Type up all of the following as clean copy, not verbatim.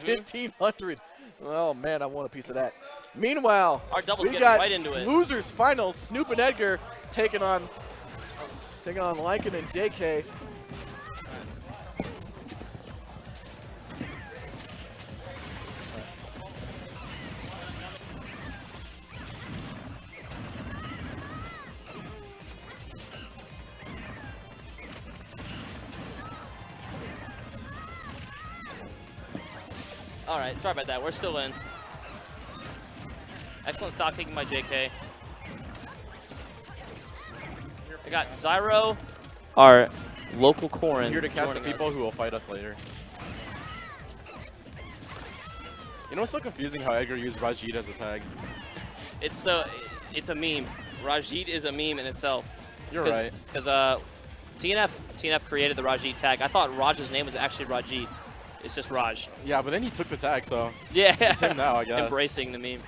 1,500. Oh, man, I want a piece of that. Meanwhile, Our double's we getting got right into it. losers finals. Snoop+Edgar taking on Lycan and JK. All right, sorry about that. We're still in. Excellent stock taking by JK. I got Zyro, our local Corrin. Here to cast the joining people us. who will fight us later. You know what's so confusing how Edgar used Rajit as a tag? It's a meme. Rajit is a meme in itself. You're right. Because TNF created the Rajit tag. I thought Raj's name was actually Rajit. It's just Raj. Yeah, but then he took the tag, so Yeah. it's him now, I guess. Embracing the meme.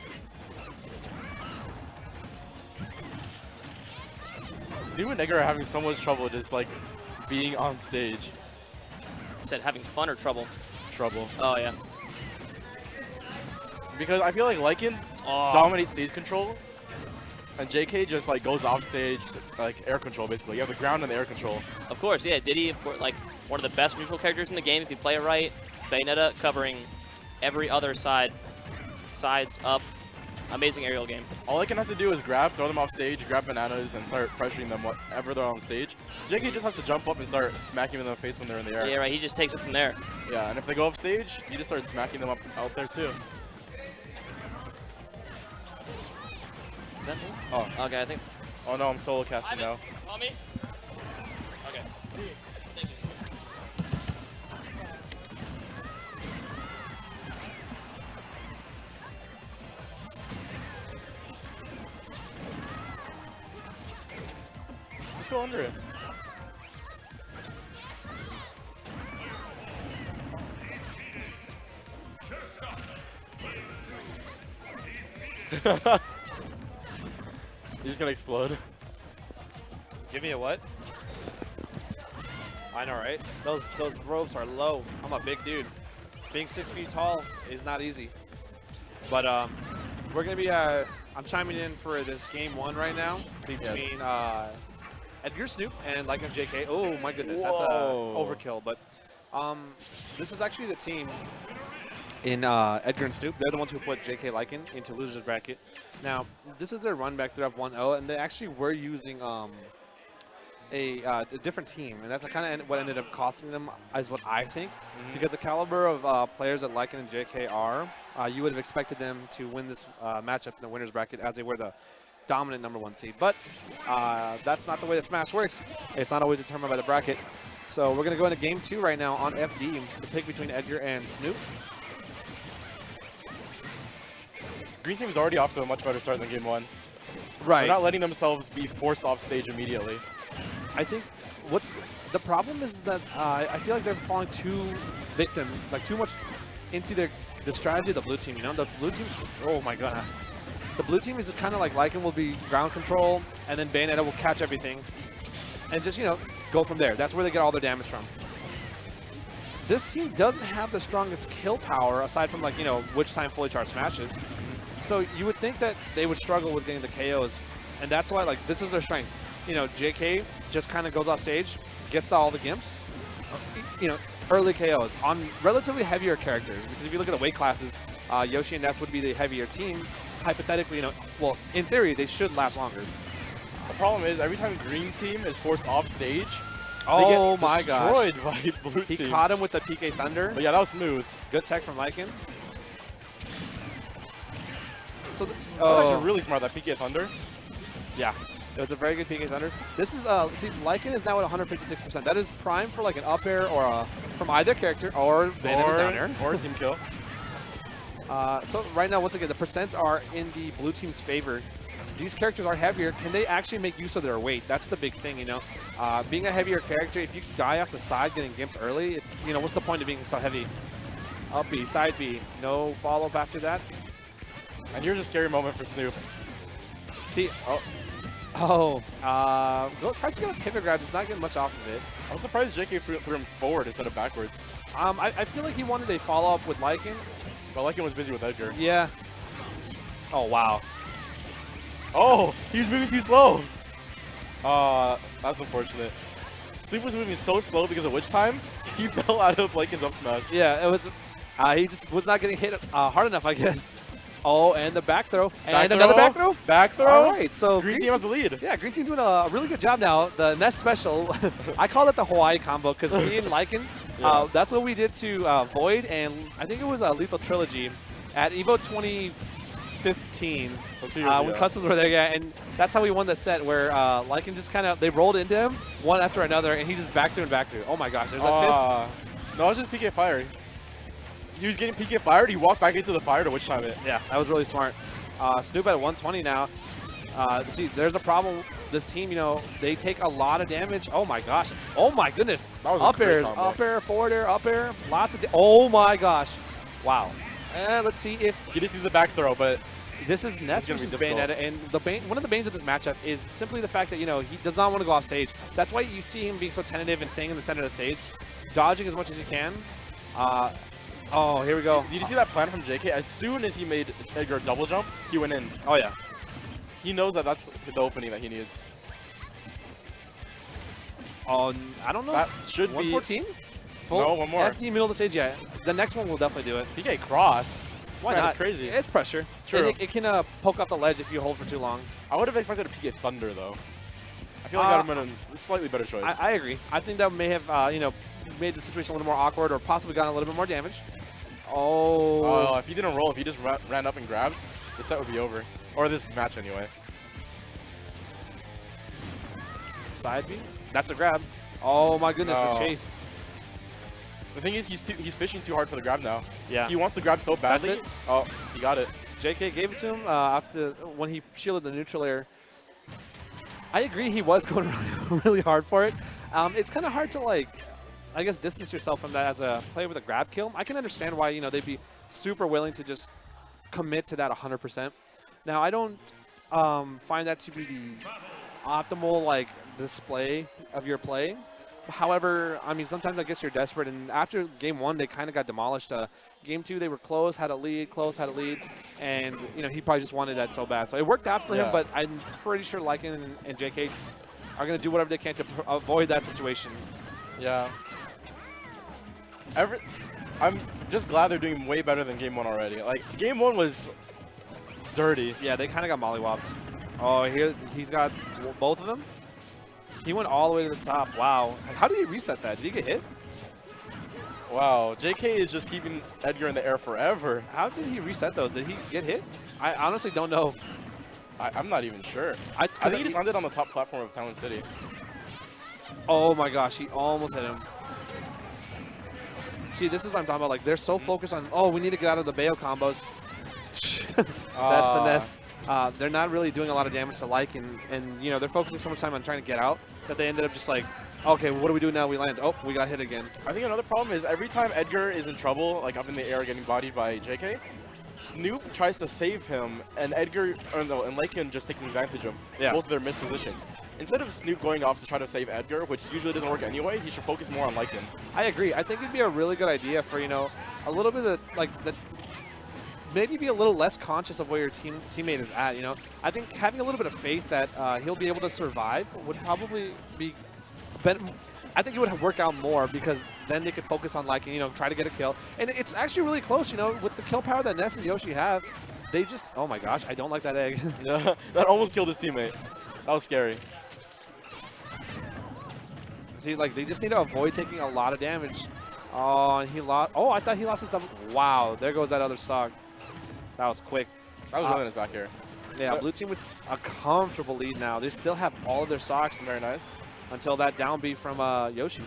Snoop+Edgar are having so much trouble just like being on stage. Said having fun or trouble? Trouble. Oh, yeah. Because I feel like Lycan dominates stage control, and JK just like goes off stage, like air control basically. You have the ground and the air control. Of course, yeah. Diddy, of course, like one of the best neutral characters in the game if you play it right. Bayonetta covering every other sides up. Amazing aerial game. All Lycan has to do is grab, throw them off stage, grab bananas, and start pressuring them whatever they're on stage. JK just has to jump up and start smacking them in the face when they're in the air. Yeah, right. He just takes it from there. Yeah, and if they go off stage, you just start smacking them up out there too. Is that me? Oh. Okay, I think. Oh no, I'm solo casting now. On me? Okay. Thank you so much. Just go under it. He's gonna explode. Give me a what? I know, right? Those ropes are low. I'm a big dude. Being 6 feet tall is not easy. But we're gonna be I'm chiming in for this game 1 right now between Edgar Snoop and Lycan+JK. Oh my goodness, that's overkill. But this is actually the team in Edgar and Snoop. They're the ones who put JK Lycan into losers bracket. Now, this is their run back. They're up 1-0, and they actually were using a different team, and that's kind of what ended up costing them, is what I think. Because the caliber of players that Lycan and JK are, you would have expected them to win this matchup in the winners bracket as they were the dominant #1 seed. But that's not the way that Smash works. It's not always determined by the bracket. So we're going to go into game 2 right now on FD, the pick between Edgar and Snoop. Green team is already off to a much better start than game 1. Right. They're not letting themselves be forced off stage immediately. I think what's the problem is that I feel like they're falling too too much into the strategy of the blue team. You know, the blue team's, oh my god, the blue team is kind of like Lycan will be ground control, and then Bayonetta will catch everything, and just go from there. That's where they get all their damage from. This team doesn't have the strongest kill power aside from witch time fully charged smashes. So you would think that they would struggle with getting the KOs, and that's why this is their strength. JK just kind of goes off stage, gets to all the gimps, early KOs on relatively heavier characters. Because if you look at the weight classes, Yoshi and Ness would be the heavier team. Hypothetically, well, in theory, they should last longer. The problem is every time green team is forced off stage, oh they my get gosh, destroyed by blue team. He caught him with the PK Thunder. But yeah, that was smooth. Good tech from Lycan. So that was actually really smart, that PK Thunder. Yeah. It was a very good PK Thunder. This is, see, Lycan is now at 156%. That is prime for an up air or from either character or Bayonetta's down air. Or a team kill. So right now, once again, the percents are in the blue team's favor. These characters are heavier. Can they actually make use of their weight? That's the big thing, Being a heavier character, if you die off the side getting gimped early, it's, what's the point of being so heavy? Up B, side B, no follow-up after that. And here's a scary moment for Snoop. See, tries to get a pivot grab, just not getting much off of it. I was surprised JK threw him forward instead of backwards. I feel like he wanted a follow-up with Lycan. But Lycan was busy with Edgar. Yeah. Oh, wow. Oh, he's moving too slow. That's unfortunate. Snoop was moving so slow because of Witch Time, he fell out of Lycan's up smash. Yeah, it was. He just was not getting hit hard enough, I guess. Oh, and the back throw. And another back throw. Back throw. All right, so Green team has the lead. Yeah, Green team doing a really good job now. The Nest special, I call it the Hawaii combo because me and Lycan, that's what we did to Void, and I think it was a Lethal Trilogy at EVO 2015 So 2 years ago. when Customs were there, yeah, and that's how we won the set where Lycan just kind of, they rolled into him one after another, and he just back through and back through. Oh my gosh, there's a fist. No, it was just PK fire. He was getting PK fired, he walked back into the fire to Witch Time it. Yeah, that was really smart. Snoop at 120 now. See, there's a problem. This team, you know, they take a lot of damage. Oh my gosh. Oh my goodness. That was up a great airs, combo. up air, forward air, up air. Lots of. Oh my gosh. Wow. And let's see if He just needs a back throw, but this is Ness gonna be versus difficult. Bayonetta, and one of the banes of this matchup is simply the fact that, you know, he does not want to go off stage. That's why you see him being so tentative and staying in the center of the stage, dodging as much as he can. Oh, here we go. did you see that plan from JK? As soon as he made Edgar a double jump, he went in. Oh yeah. He knows that that's the opening that he needs. Oh, I don't know. That should be 114? No, one more. FD middle of the stage, yeah. The next one will definitely do it. PK cross. Why This man not? is crazy. It's pressure. True. And it can poke off the ledge if you hold for too long. I would have expected a PK Thunder though. I feel like that would have been a slightly better choice. I agree. I think that may have, you know, made the situation a little more awkward or possibly gotten a little bit more damage. Oh. If he didn't roll, if he just ran up and grabbed, the set would be over. Or this match anyway. Side B. That's a grab. Oh my goodness, No. the chase. The thing is, he's fishing too hard for the grab now. Yeah. He wants the grab so badly. That's it. Oh, he got it. JK gave it to him after when he shielded the neutral air. I agree, he was going really hard for it. It's kind of hard to, like, I guess, distance yourself from that as a player with a grab kill. I can understand why, you know, they'd be super willing to just commit to that 100%. Now, I don't find that to be the optimal, like, display of your play. However, I mean, sometimes I guess you're desperate, and after game one, they kind of got demolished. Game two, they were close, had a lead, and, you know, he probably just wanted that so bad. So it worked out for him, but I'm pretty sure Lycan and JK are going to do whatever they can to avoid that situation. Yeah. I'm just glad they're doing way better than game one already. Like, game one was dirty. Yeah, they kind of got mollywopped. Oh, here he's got both of them. He went all the way to the top. Wow. How did he reset that? Did he get hit? Wow, JK is just keeping Edgar in the air forever. How did he reset those? Did he get hit? I honestly don't know. I'm not even sure. I think he just landed on the top platform of Talon City. Oh my gosh, he almost hit him. See, this is what I'm talking about. Like, they're so focused on, oh, we need to get out of the Bayo combos. That's the Ness. They're not really doing a lot of damage to Lycan, and you know, they're focusing so much time on trying to get out that they ended up just like, okay, well, what do we do now? We land. Oh, we got hit again. I think another problem is every time Edgar is in trouble, like up in the air getting bodied by JK, Snoop tries to save him, and and Lycan just takes advantage of both of their missed positions. Instead of Snoop going off to try to save Edgar, which usually doesn't work anyway, he should focus more on Lycan. I agree. I think it'd be a really good idea for, you know, a little bit of maybe be a little less conscious of where your teammate is at, you know. I think having a little bit of faith that he'll be able to survive would probably be better. I think it would work out more because then they could focus on, like, you know, try to get a kill. And it's actually really close, you know, with the kill power that Ness and Yoshi have. They just, oh my gosh, I don't like that egg. Yeah, that almost killed his teammate. That was scary. See, like, they just need to avoid taking a lot of damage. Oh, and he lost. Oh, I thought he lost his double. Wow, there goes that other stock. That was quick. That was really nice back here. Yeah, blue team with a comfortable lead now. They still have all of their stocks. Very nice. Until that down B from Yoshi.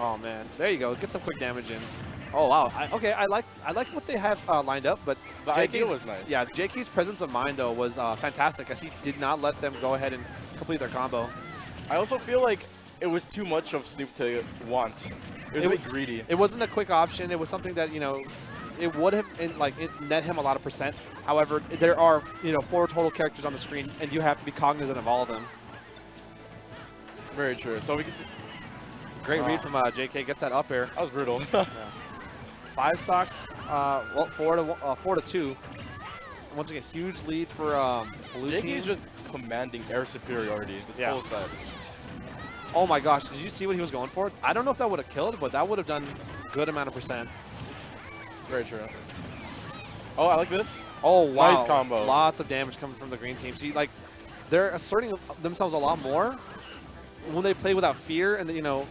Oh man, there you go. Get some quick damage in. Oh wow. Okay, I like what they have lined up, but the idea was nice. Yeah, JK's presence of mind though was fantastic, as he did not let them go ahead and complete their combo. I also feel like it was too much of Snoop to want. It was a bit greedy. It wasn't a quick option. It was something that, you know, it would have it net him a lot of percent. However, there are, you know, 4 total characters on the screen, and you have to be cognizant of all of them. Very true. So we can see. Great read from JK. Gets that up air. That was brutal. 5 stocks. Well, 4 to 2. Once again, huge lead for blue JK team. is just commanding air superiority this whole set. Oh my gosh, did you see what he was going for? I don't know if that would have killed, but that would have done a good amount of percent. Very true. Oh, I like this. Oh, wow. Nice combo. Lots of damage coming from the green team. See, like, they're asserting themselves a lot more when they play without fear. And, you know,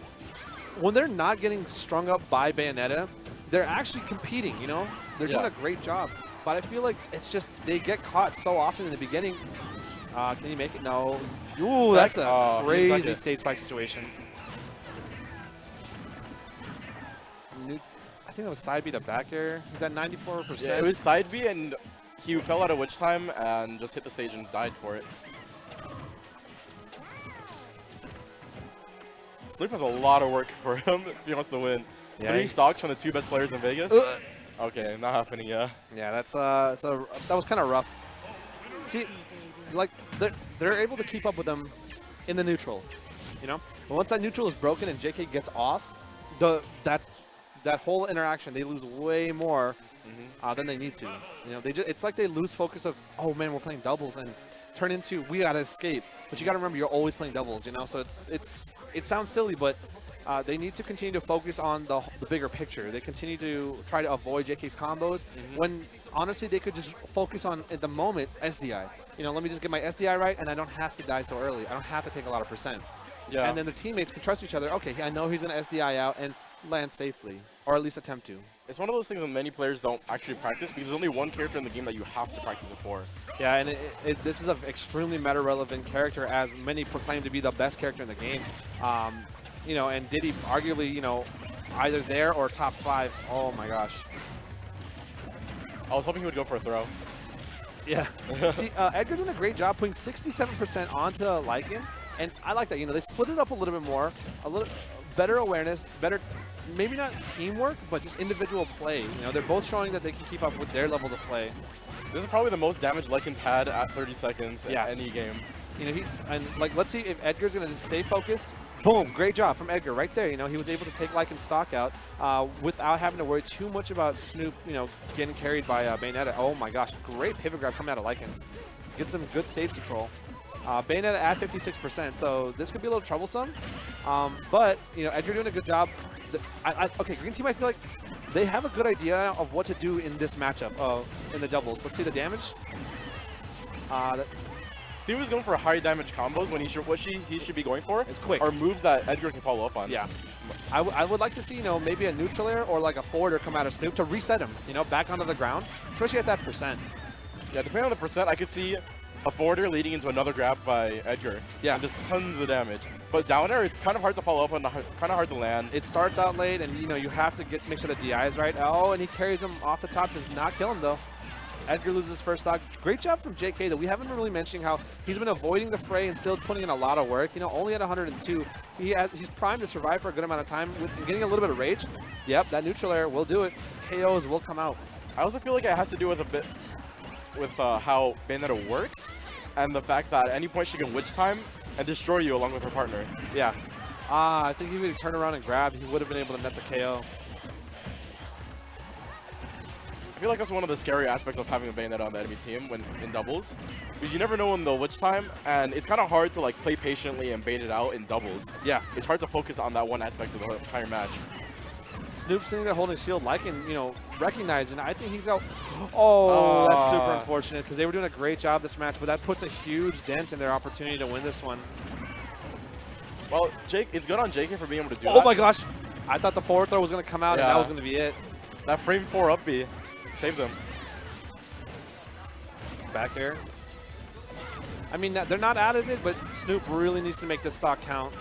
when they're not getting strung up by Bayonetta, they're actually competing, you know? They're doing a great job. But I feel like it's just they get caught so often in the beginning. Can you make it? No. Ooh, that's a crazy stage spike situation. I think that was side B to back air. He's at 94%. Yeah, it was side B, and he fell out of witch time and just hit the stage and died for it. Snoop has a lot of work for him if he wants to win. Yeah, 3 stocks from the 2 best players in Vegas. Okay, not happening, yeah. Yeah, that was kind of rough. See, like they're able to keep up with them in the neutral, you know. But once that neutral is broken and JK gets off, that whole interaction they lose way more than they need to. You know, it's like they lose focus of, oh man, we're playing doubles, and turn into we gotta escape. But you gotta remember you're always playing doubles, you know. So it sounds silly, but they need to continue to focus on the bigger picture. They continue to try to avoid JK's combos when honestly they could just focus on at the moment SDI. You know, let me just get my SDI right, and I don't have to die so early. I don't have to take a lot of percent. Yeah. And then the teammates can trust each other. Okay, I know he's gonna SDI out and land safely, or at least attempt to. It's one of those things that many players don't actually practice because there's only one character in the game that you have to practice it for. Yeah, and this is an extremely meta-relevant character, as many proclaim to be the best character in the game. You know, and Diddy arguably, you know, either there or top 5. Oh my gosh. I was hoping he would go for a throw. Yeah. See, Edgar doing a great job putting 67% onto Lycan, and I like that. You know, they split it up a little bit more, a little better awareness, better, maybe not teamwork, but just individual play. You know, they're both showing that they can keep up with their levels of play. This is probably the most damage Lycan's had at 30 seconds in any game. You know, let's see if Edgar's gonna just stay focused. Boom, great job from Edgar right there. You know, he was able to take Lycan's stock out without having to worry too much about Snoop, you know, getting carried by Bayonetta. Oh my gosh, great pivot grab coming out of Lycan. Gets some good stage control. Bayonetta at 56%, so this could be a little troublesome. But, you know, Edgar doing a good job. Okay, green team, I feel like they have a good idea of what to do in this matchup in the doubles. Let's see the damage. Steve was going for high damage combos when he should be going for. It's quick. Or moves that Edgar can follow up on. Yeah. I would like to see, you know, maybe a neutral air or like a forwarder come out of Snoop to reset him, you know, back onto the ground, especially at that percent. Yeah, depending on the percent, I could see a forwarder leading into another grab by Edgar. Yeah. And just tons of damage. But down air, it's kind of hard to follow up on, kind of hard to land. It starts out late, and, you know, you have to make sure the DI is right. Oh, and he carries him off the top. Does not kill him, though. Edgar loses his first stock. Great job from JK, though. We haven't been really mentioning how he's been avoiding the fray and still putting in a lot of work. You know, only at 102. He's primed to survive for a good amount of time with getting a little bit of rage. Yep, that neutral air will do it. KOs will come out. I also feel like it has to do with how Bayonetta works and the fact that at any point she can witch time and destroy you along with her partner. Yeah. I think if he would turn around and grab, he would have been able to net the KO. I feel like that's one of the scary aspects of having a Bayonetta on the enemy team when in doubles, because you never know when they'll witch time, and it's kind of hard to like play patiently and bait it out in doubles. Yeah. It's hard to focus on that one aspect of the entire match. Snoop sitting there holding shield, Lycan, you know, recognizing. I think he's out. Oh, that's super unfortunate because they were doing a great job this match, but that puts a huge dent in their opportunity to win this one. Well, Jake, it's good on JK for being able to do that. Oh my gosh. I thought the forward throw was going to come out and that was going to be it. That frame 4 up B saved them. Back air. I mean, they're not out of it, but Snoop really needs to make this stock count.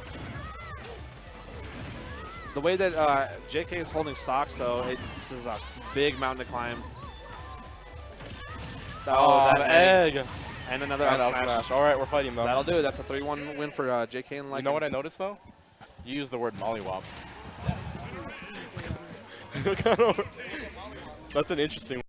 The way that JK is holding stocks, though, it's a big mountain to climb. Oh, that egg. And another out smash. All right, we're fighting, though. That'll do it. That's a 3-1 win for JK and Lycan. You know what I noticed, though? You used the word mollywop. That's an interesting one.